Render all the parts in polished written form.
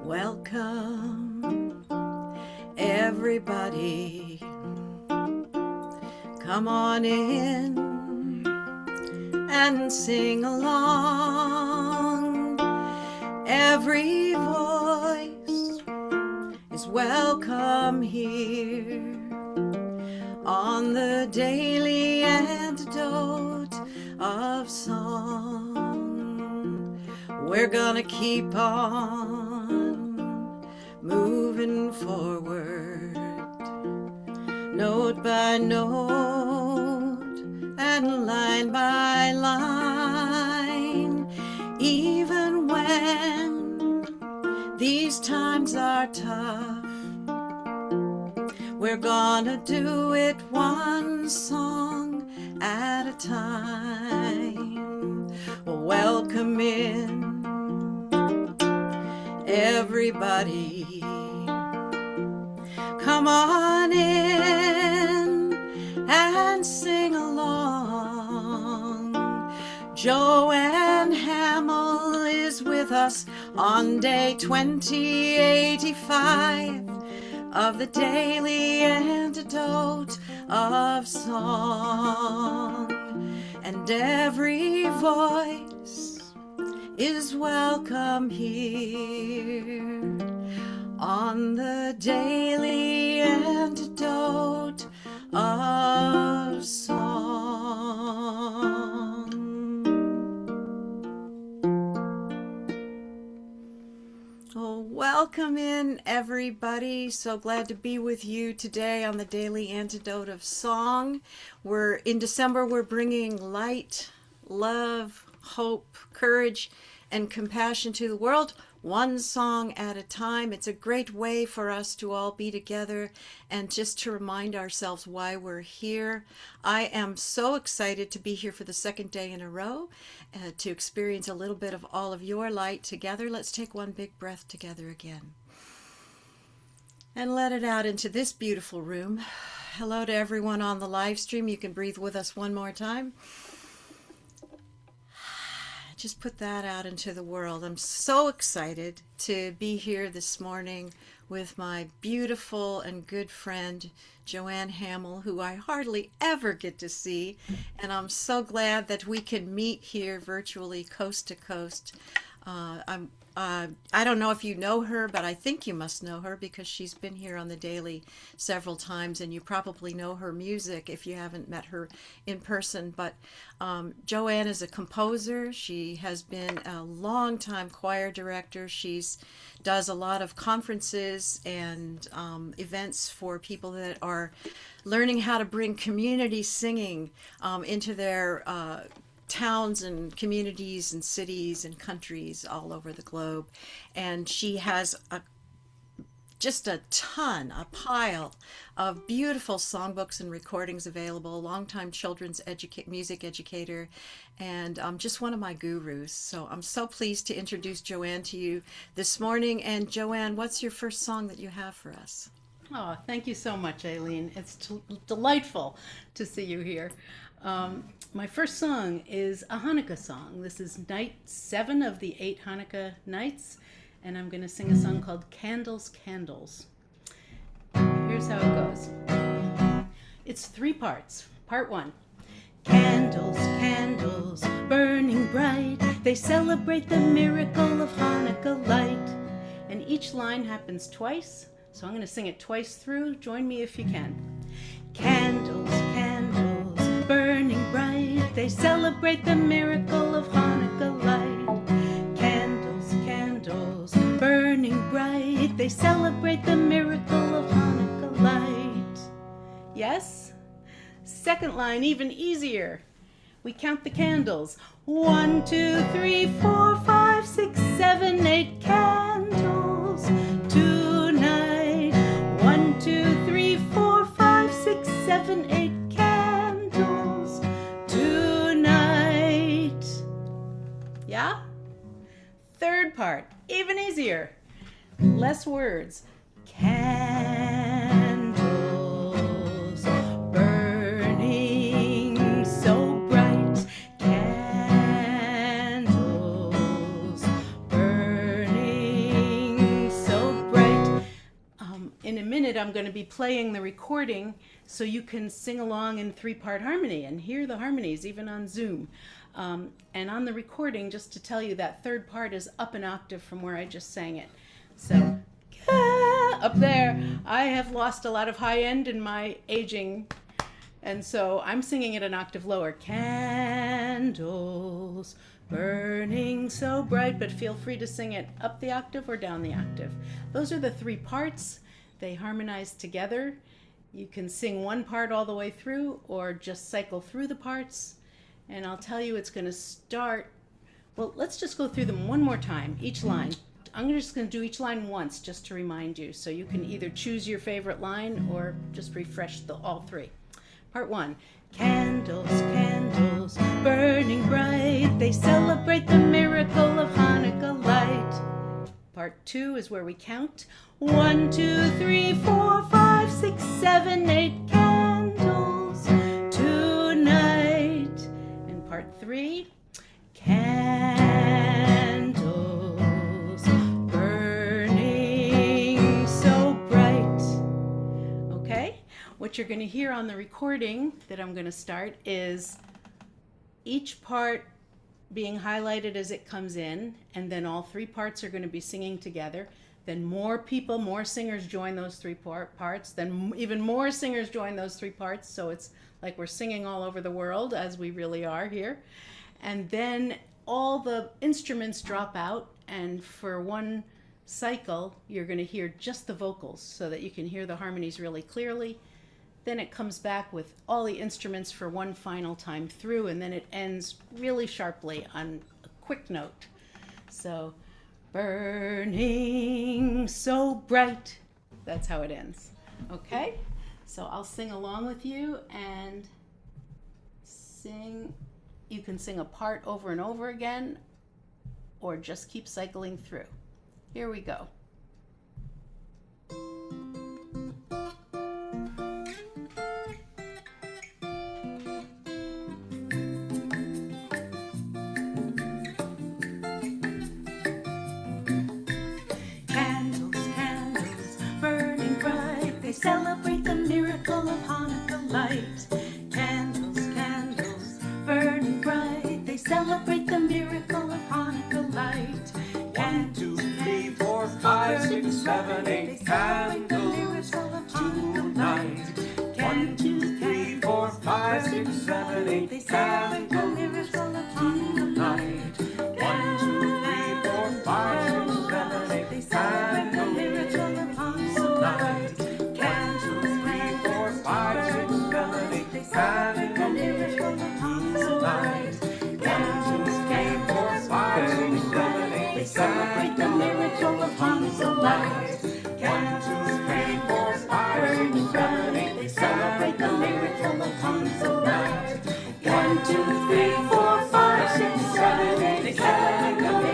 Welcome, everybody. Come on in and sing along. Every voice is welcome here on the daily antidote of song. We're gonna keep on moving forward, note by note and line by line. Even when these times are tough, we're gonna do it one song at a time. Welcome in, everybody. Come on in and sing along. Joanne Hammil is with us on day 2085 of the daily antidote of song. And every voice is welcome here on the daily antidote of song. Oh, welcome in, everybody. So glad to be with you today on the daily antidote of song. In December, we're bringing light, love, hope, courage, and compassion to the world, one song at a time. It's a great way for us to all be together and just to remind ourselves why we're here. I am so excited to be here for the second day in a row to experience a little bit of all of your light together. Let's take one big breath together again and let it out into this beautiful room. Hello to everyone on the live stream. You can breathe with us one more time. Just put that out into the world. I'm so excited to be here this morning with my beautiful and good friend, Joanne Hammil, who I hardly ever get to see. And I'm so glad that we can meet here virtually, coast to coast. I don't know if you know her, but I think you must know her because she's been here on the daily several times, and you probably know her music if you haven't met her in person. But Joanne is a composer. She has been a longtime choir director. She's does a lot of conferences and events for people that are learning how to bring community singing into their towns and communities and cities and countries all over the globe. And she has just a pile of beautiful songbooks and recordings available, a longtime children's music educator, and just one of my gurus. So I'm so pleased to introduce Joanne to you this morning. And Joanne, what's your first song that you have for us? Oh, thank you so much, Aileen. It's delightful to see you here. My first song is a Hanukkah song. This is night 7 of the 8 Hanukkah nights, and I'm going to sing a song called Candles, Candles. Here's how it goes. It's 3 parts. Part 1. Candles, candles, burning bright, they celebrate the miracle of Hanukkah light. And each line happens twice, so I'm going to sing it twice through. Join me if you can. Candles, candles, burning bright, they celebrate the miracle of Hanukkah light. Candles, candles, burning bright, they celebrate the miracle of Hanukkah light. Yes? Second line, even easier. We count the candles. 1, 2, 3, 4, 5, 6, 7, 8 candles tonight. 1, 2, 3, 4, 5, 6, 7, 8 candles tonight. Yeah? Third part, even easier. Less words. Candles burning so bright. Candles burning minute, I'm going to be playing the recording so you can sing along in 3-part harmony and hear the harmonies even on Zoom. And on the recording, just to tell you, that 3rd part is up an octave from where I just sang it. So up there, I have lost a lot of high end in my aging, and so I'm singing it an octave lower. Candles burning so bright, but feel free to sing it up the octave or down the octave. Those are the 3 parts. They harmonize together. You can sing one part all the way through or just cycle through the parts. And I'll tell you, it's going to start, well, let's just go through them one more time, each line. I'm just going to do each line once just to remind you, so you can either choose your favorite line or just refresh all 3. Part 1. Candles, candles, burning bright, they celebrate the miracle of Hanukkah light. Part 2 is where we count. 1, 2, 3, 4, 5, 6, 7, 8 candles tonight. And part 3, candles burning so bright. Okay? What you're going to hear on the recording that I'm going to start is each part being highlighted as it comes in, and then all 3 parts are going to be singing together. Then more singers join those 3 parts. Then even more singers join those 3 parts. So it's like we're singing all over the world, as we really are here. And then all the instruments drop out, and for one cycle, you're going to hear just the vocals so that you can hear the harmonies really clearly. Then it comes back with all the instruments for one final time through, and then it ends really sharply on a quick note. So, burning so bright. That's how it ends. Okay? So I'll sing along with you and sing. You can sing a part over and over again, or just keep cycling through. Here we go. Celebrate the miracle of Hanukkah light. Candles, candles, burning bright. They celebrate the miracle of Hanukkah light. 1, 2, 3, 4, 5, 6, 7, 8 candles tonight. 1, 2, 3, 4, 5, 6, 7, 8 candles tonight. 1, 2, 3, 4, 5, 6, 7, 8 candles tonight. Celebrate the miracle of Hanukkah light. 1, 2, 3, 4, 5, 6, 7, 8. They celebrate the miracle of Hanukkah light. 1, 2, 3, 4, 5, 6, 7, 8. They celebrate the miracle of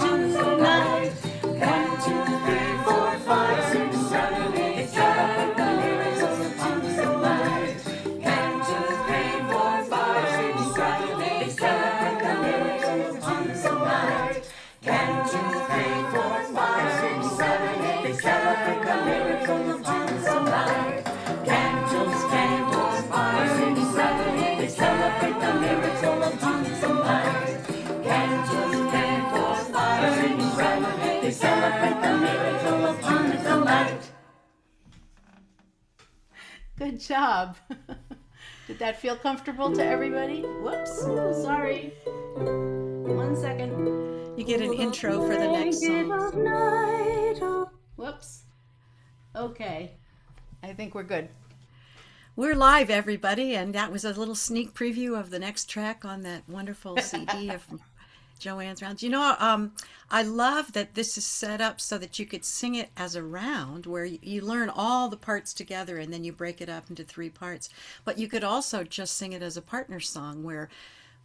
Hanukkah light. 1, 2, 3, 4, 5, 6, 7, 8. They celebrate the miracle of Hanukkah light. 1, 2, 3, 4, 5, 6, 7, 8. They celebrate the miracle of Hanukkah light. 1, 2, 3, 4, 5, 6, 7, 8. They celebrate the miracle of Hanukkah light. Candles, candles, 5, 6, 7, 8. They celebrate the miracle of Hanukkah light. Candles, candles, 5, 6, 7, 8. They celebrate the miracle of Hanukkah light. Good job. Did that feel comfortable to everybody? Whoops, sorry. 1 second. You get an intro for the next song. Whoops. Okay. I think we're good. We're live, everybody, and that was a little sneak preview of the next track on that wonderful CD of Joanne's Rounds. You know, I love that this is set up so that you could sing it as a round where you learn all the parts together and then you break it up into 3 parts. But you could also just sing it as a partner song where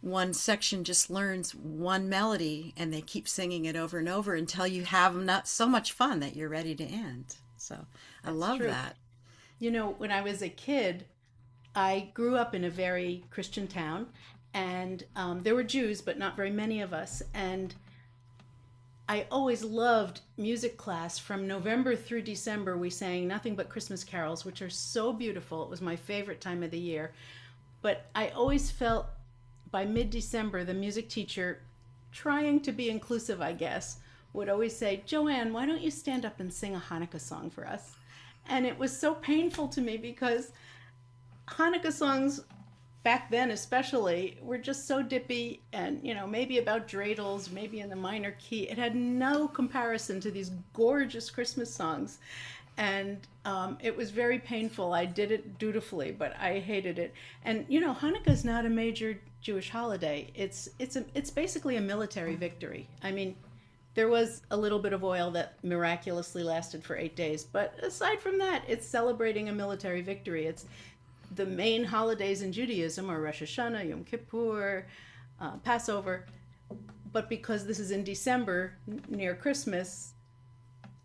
one section just learns one melody and they keep singing it over and over until you have not so much fun that you're ready to end. So I love that. You know, when I was a kid, I grew up in a very Christian town, and there were Jews, but not very many of us. And I always loved music class. From November through December, we sang nothing but Christmas carols, which are so beautiful. It was my favorite time of the year. But I always felt by mid-December, the music teacher, trying to be inclusive, I guess, would always say, Joanne, why don't you stand up and sing a Hanukkah song for us? And it was so painful to me because Hanukkah songs back then especially were just so dippy and, you know, maybe about dreidels, maybe in the minor key. It had no comparison to these gorgeous Christmas songs. And it was very painful. I did it dutifully, but I hated it. And, you know, Hanukkah is not a major Jewish holiday. It's basically a military victory. I mean, there was a little bit of oil that miraculously lasted for 8 days. But aside from that, it's celebrating a military victory. It's the main holidays in Judaism are Rosh Hashanah, Yom Kippur, Passover. But because this is in December, near Christmas,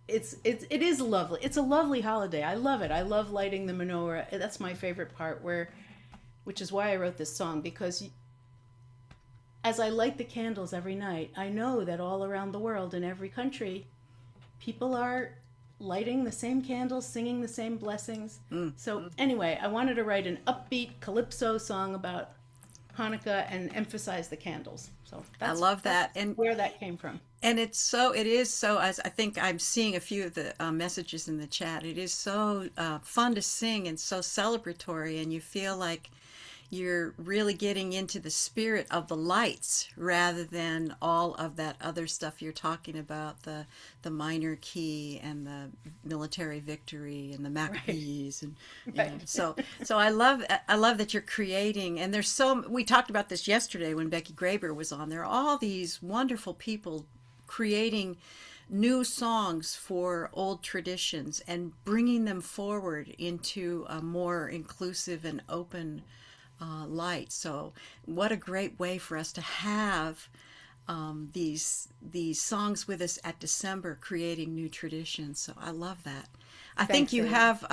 it is lovely. It's a lovely holiday. I love it. I love lighting the menorah. That's my favorite part, which is why I wrote this song, because as I light the candles every night, I know that all around the world, in every country, people are lighting the same candles, singing the same blessings. So anyway, I wanted to write an upbeat calypso song about Hanukkah and emphasize the candles. So I love that, and where that came from. And it is so, as I think I'm seeing a few of the messages in the chat, it is so fun to sing and so celebratory, and you feel like you're really getting into the spirit of the lights rather than all of that other stuff you're talking about, the minor key and the military victory and the Maccabees. And you know, so I love that you're creating, and we talked about this yesterday when Becky Graber was on. There are all these wonderful people creating new songs for old traditions and bringing them forward into a more inclusive and open light. So what a great way for us to have these songs with us at December, creating new traditions. So I love that. I think you have,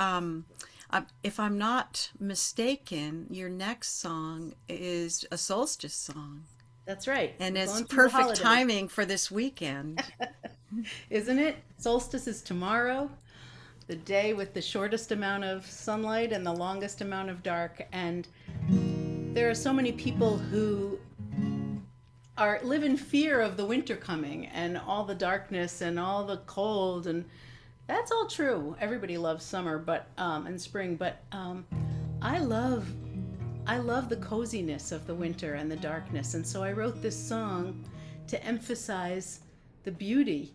if I'm not mistaken, your next song is a solstice song. That's right. And it's perfect timing for this weekend. Isn't it? Solstice is tomorrow, the day with the shortest amount of sunlight and the longest amount of dark. And there are so many people who live in fear of the winter coming and all the darkness and all the cold, and that's all true. Everybody loves summer, but and spring, but I love the coziness of the winter and the darkness. And so I wrote this song to emphasize the beauty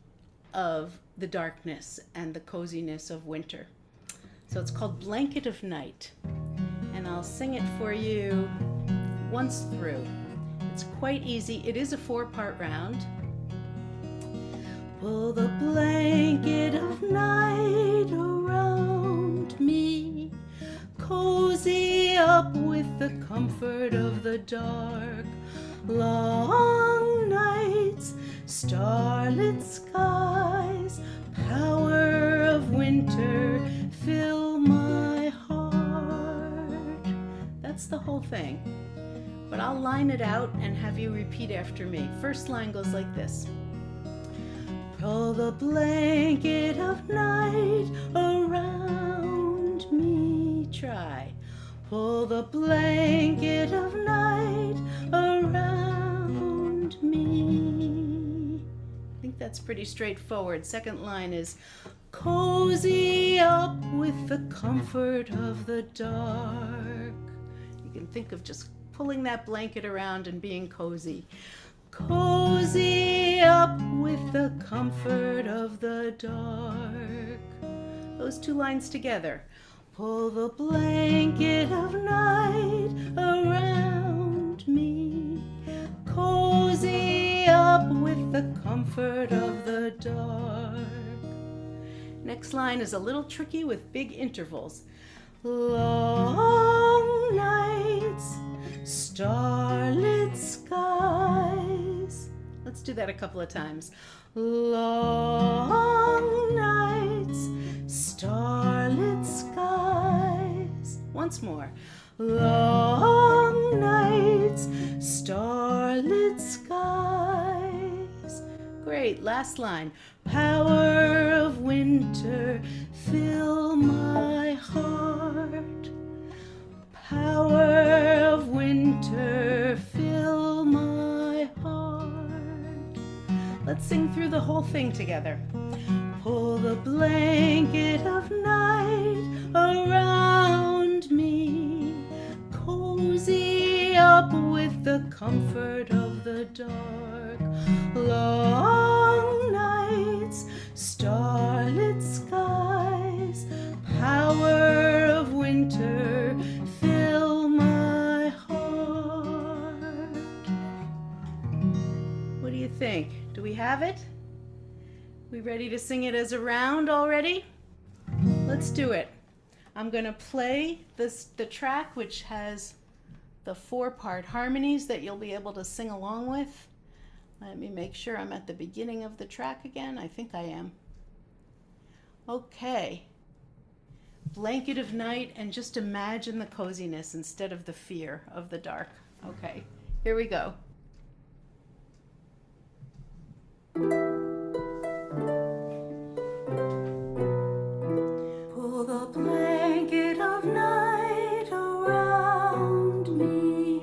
of the darkness and the coziness of winter. So it's called Blanket of Night, and I'll sing it for you once through. It's quite easy. It is a 4-part round. Pull the blanket of night around me, cozy up with the comfort of the dark. Long nights, starlit skies, power of winter, fill my heart. That's the whole thing. But I'll line it out and have you repeat after me. First line goes like this. Pull the blanket of night around me. Try. Pull the blanket of night around me. I think that's pretty straightforward. Second line is cozy up with the comfort of the dark. You can think of just pulling that blanket around and being cozy. Cozy up with the comfort of the dark. Those 2 lines together. Pull the blanket of night around me, cozy up with the comfort of the dark. Next line is a little tricky with big intervals. Long nights, starlit skies. Let's do that a couple of times. Long nights, starlit skies. Once more. Long nights, starlit skies. Great. Great. Last line. Power of winter, fill my heart. Power of winter, fill my heart. Let's sing through the whole thing together. Pull the blanket of night around me, cozy up with the comfort of the dark. Long nights, starlit skies, power of winter, fill my heart. What do you think? Do we have it? We ready to sing it as a round already? Let's do it. I'm going to play the track which has the 4-part harmonies that you'll be able to sing along with. Let me make sure I'm at the beginning of the track again. I think I am. Okay. Blanket of night, and just imagine the coziness instead of the fear of the dark. Okay, here we go. Pull the blanket of night around me,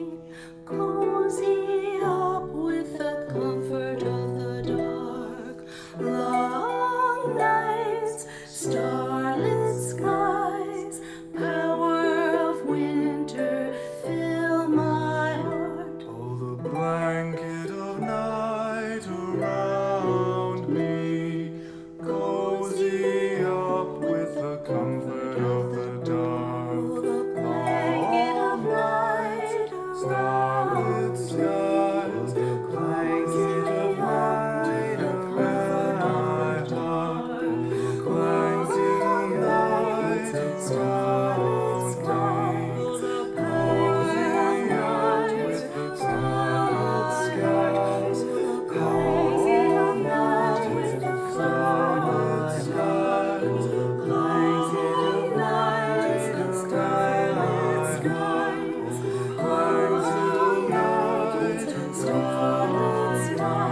cozy up with the comfort of the dark. Long nights, starlit skies, power of winter, fill my heart. Pull the blanket of night around me, cozy up with the comfort of the dark. Pull the blanket of night Starlit skies, blanket of night around my heart. Blanket of night around me, cozy up with the starlit skies. Blanket of night with the starlit skies. Blanket of night and starlit skies. Blanket of night and starlit skies. Blanket of night and starlit skies.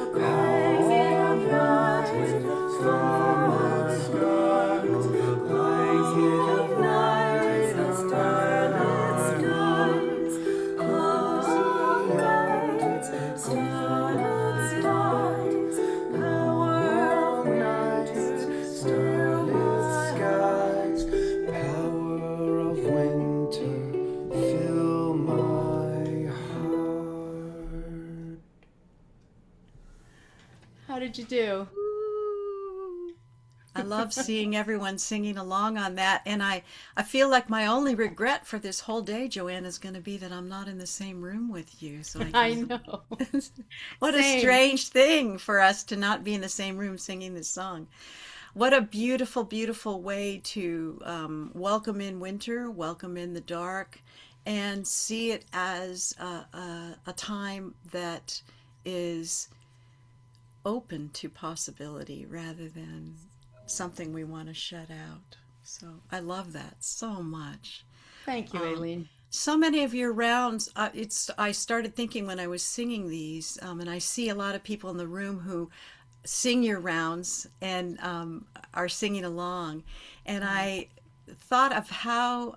Blanket of night and starlit skies. Blanket of night and starlit skies. Cozy nights, starlit skies. Power of night, starlit skies. Power of winter, fill my heart. How did you do? I love seeing everyone singing along on that. And I feel like my only regret for this whole day, Joanne, is going to be that I'm not in the same room with you. So I can... know. What a Same. strange thing for us to not be in the same room singing this song. What a beautiful, beautiful way to welcome in winter, welcome in the dark, and see it as a time that is open to possibility rather than something we want to shut out. So I love that so much. Thank you, Aileen. So many of your rounds, I started thinking when I was singing these, and I see a lot of people in the room who sing your rounds and are singing along. And I thought of how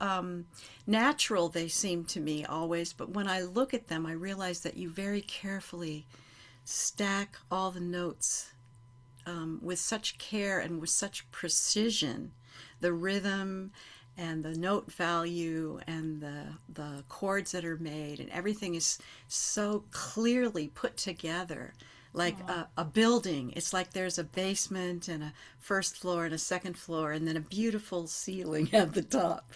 natural they seem to me always, but when I look at them, I realize that you very carefully stack all the notes with such care and with such precision, the rhythm and the note value and the chords that are made, and everything is so clearly put together like a building. It's like there's a basement and a first floor and a second floor and then a beautiful ceiling at the top.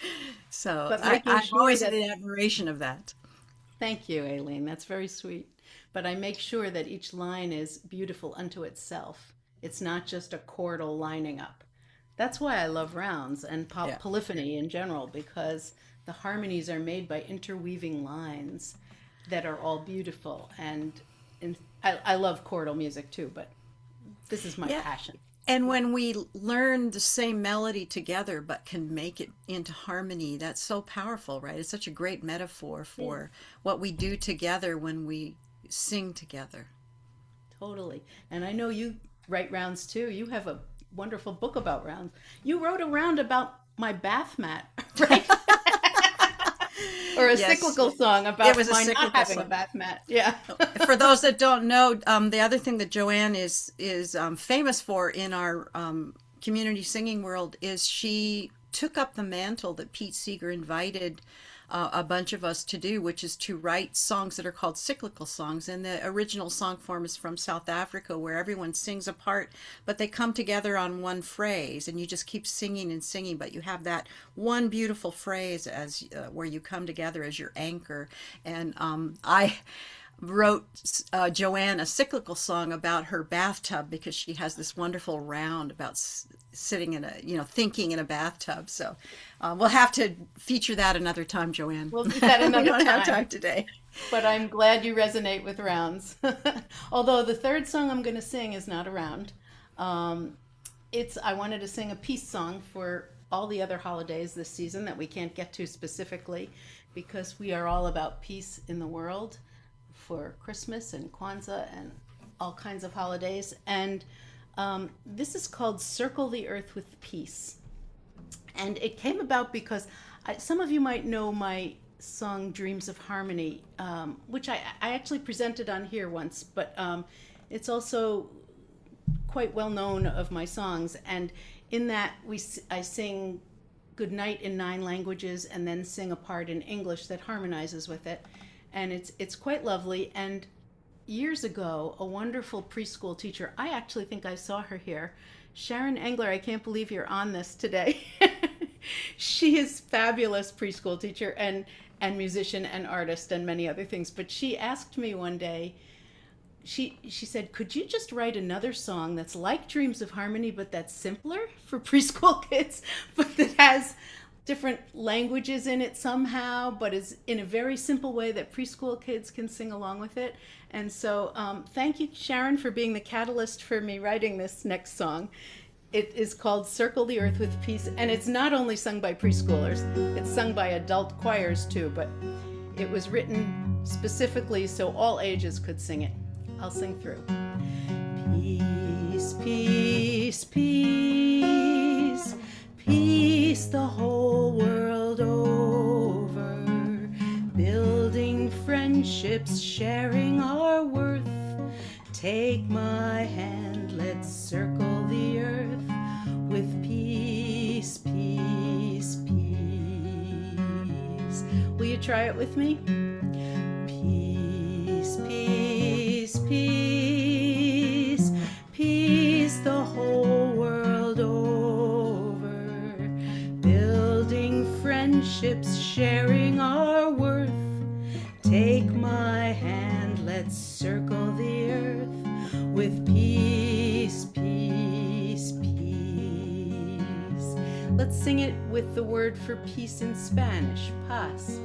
So But making I'm sure always that- in admiration of that. Thank you, Aileen. That's very sweet. But I make sure that each line is beautiful unto itself. It's not just a chordal lining up. That's why I love rounds and Yeah. polyphony in general, because the harmonies are made by interweaving lines that are all beautiful. And I love chordal music too, but this is my Yeah. passion. And when we learn the same melody together but can make it into harmony, that's so powerful, right? It's such a great metaphor for what we do together when we sing together. Totally. And I know you write rounds too. You have a wonderful book about rounds. You wrote a round about my bath mat, right? Or a Yes. cyclical song about It was a my not cyclical having a song. bath mat. Yeah. For those that don't know, the other thing that Joanne is famous for in our community singing world is she took up the mantle that Pete Seeger invited a bunch of us to do, which is to write songs that are called cyclical songs. And the original song form is from South Africa, where everyone sings a part, but they come together on one phrase, and you just keep singing and singing. But you have that one beautiful phrase as where you come together as your anchor. And I wrote Joanne a cyclical song about her bathtub because she has this wonderful round about sitting in a, thinking in a bathtub. So we'll have to feature that another time, Joanne. We'll do that another We don't have time. time today. But I'm glad you resonate with rounds. Although the third song I'm going to sing is not a round. I wanted to sing a peace song for all the other holidays this season that we can't get to specifically because we are all about peace in the world for Christmas and Kwanzaa and all kinds of holidays. And this is called Circle the Earth with Peace. And it came about because some of you might know my song Dreams of Harmony, which I actually presented on here once, but it's also quite well known of my songs. And in that, I sing Good Night in 9 languages and then sing a part in English that harmonizes with it. And it's quite lovely. And years ago, a wonderful preschool teacher, I actually think I saw her here, Sharon Engler, I can't believe you're on this today. She is fabulous preschool teacher and musician and artist and many other things. But she asked me one day, she said, could you just write another song that's like Dreams of Harmony, but that's simpler for preschool kids, but that has different languages in it somehow, but is in a very simple way that preschool kids can sing along with it. And so thank you, Sharon, for being the catalyst for me writing this next song. It is called Circle the Earth with Peace, and it's not only sung by preschoolers, it's sung by adult choirs too, but it was written specifically so all ages could sing it. I'll sing through. Peace, peace, peace, peace the whole world over, building friendships, sharing our worth. Take my hand, let's circle the earth with peace, peace, peace. Will you try it with me? Peace, peace, peace, peace the whole world over, building friendships, sharing our worth. Take my hand, let's circle the earth with peace, peace, peace. Let's sing it with the word for peace in Spanish, paz.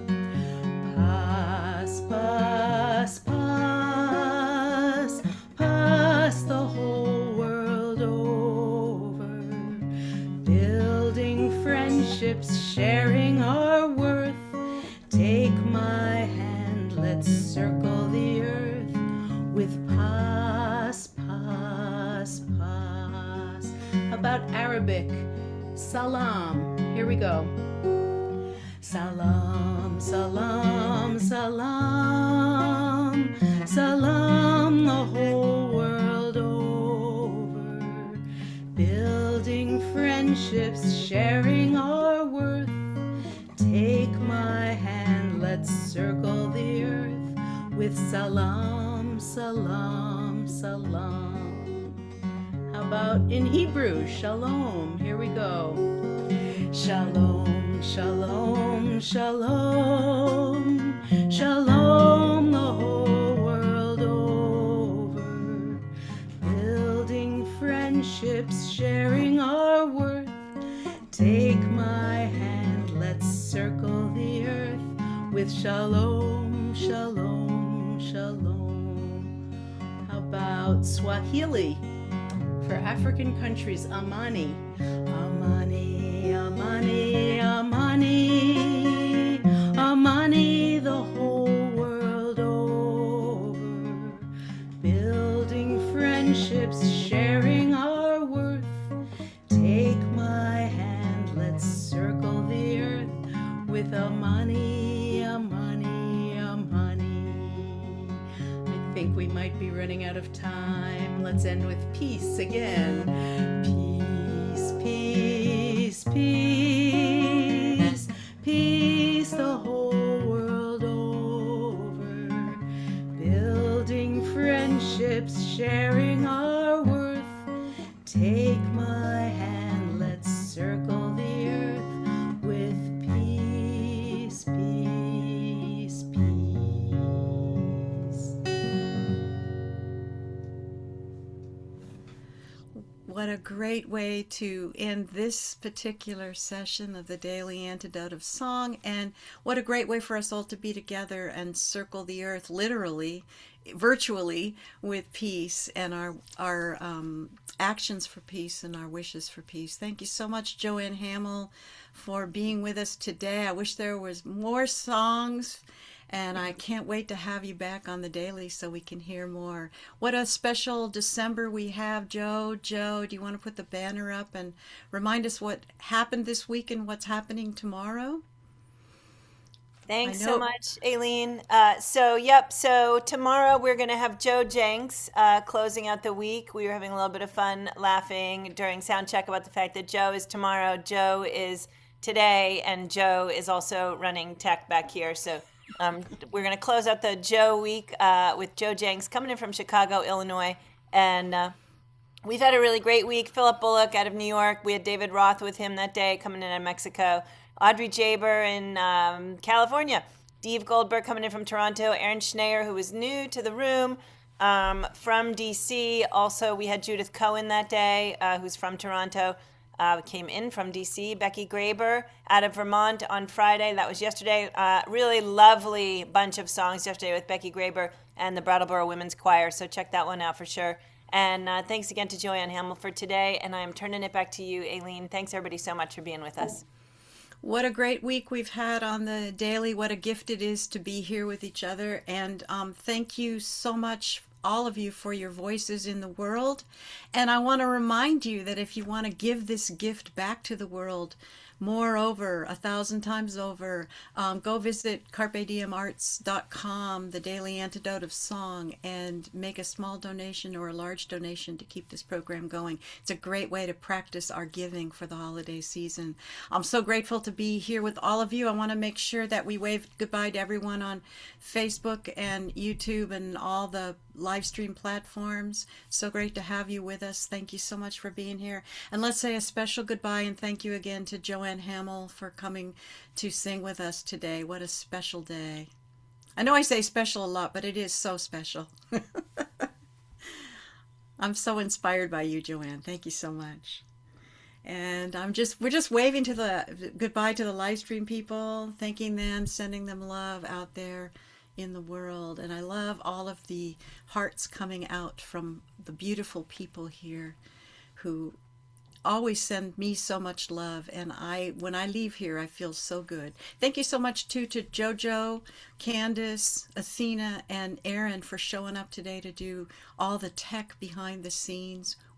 Paz, paz, paz, paz the whole world over, building friendships, sharing our worth. Take my hand, let's circle the earth with paz, paz, paz. How about Arabic? Salam. Here we go. Salam, salam, salam, salam the whole world over, building friendships, sharing our worth. Take my hand, let's circle the earth with salam, salam, salam. How about in Hebrew? Shalom. Here we go. Shalom, shalom, shalom, shalom the whole world over, building friendships, sharing our worth. Take my hand, let's circle the earth with shalom, shalom, shalom. How about Swahili? For African countries, Amani. Amani, Amani, Amani, Amani, the whole world over. Building friendships, sharing our worth. Take my hand, let's circle the earth with Amani, Amani, Amani. I think we might be running out of time. Let's end with peace again. Peace, peace, peace, peace the whole world over. Building friendships, sharing our worth. Take my hand, let's circle the earth with peace, peace, peace. What a great way to end this particular session of the Daily Antidote of Song, and what a great way for us all to be together and circle the earth, literally, virtually, with peace and our actions for peace and our wishes for peace. Thank you so much, Joanne Hammil, for being with us today. I wish there was more songs, and I can't wait to have you back on the daily so we can hear more. What a special December we have, Joe. Joe, do you want to put the banner up and remind us what happened this week and what's happening tomorrow? Thanks I so know- much, Aileen. So tomorrow we're going to have Joe Jenks closing out the week. We were having a little bit of fun laughing during sound check about the fact that Joe is tomorrow, Joe is today, and Joe is also running tech back here. So we're going to close out the Joe week with Joe Jenks coming in from Chicago, Illinois. And we've had a really great week. Philip Bullock out of New York. We had David Roth with him that day coming in out of Mexico. Audrey Jaber in California. Dave Goldberg coming in from Toronto. Aaron Schneier, who is new to the room from DC. Also, we had Judith Cohen that day, who's from Toronto. Came in from DC. Becky Graber out of Vermont on Friday. That was yesterday. Really lovely bunch of songs yesterday with Becky Graber and the Brattleboro Women's Choir. So check that one out for sure. And thanks again to Joanne Hammil for today. And I'm turning it back to you, Aileen. Thanks everybody so much for being with us. What a great week we've had on the daily. What a gift it is to be here with each other. And thank you so much, all of you, for your voices in the world. And I want to remind you that if you want to give this gift back to the world, moreover, 1,000 times over, go visit carpediemarts.com, the Daily Antidote of Song, and make a small donation or a large donation to keep this program going. It's a great way to practice our giving for the holiday season. I'm so grateful to be here with all of you. I want to make sure that we wave goodbye to everyone on Facebook and YouTube and all the live stream platforms. So great to have you with us. Thank you so much for being here. And let's say a special goodbye and thank you again to Joanne Hammil for coming to sing with us today. What a special day. I know I say special a lot, but it is so special. I'm so inspired by you, Joanne. Thank you so much. And we're just waving to the goodbye to the live stream people, thanking them, sending them love out there in the world. And I love all of the hearts coming out from the beautiful people here who always send me so much love, and when I leave here I feel so good. Thank you so much too to Jojo, Candace, Athena, and Aaron for showing up today to do all the tech behind the scenes.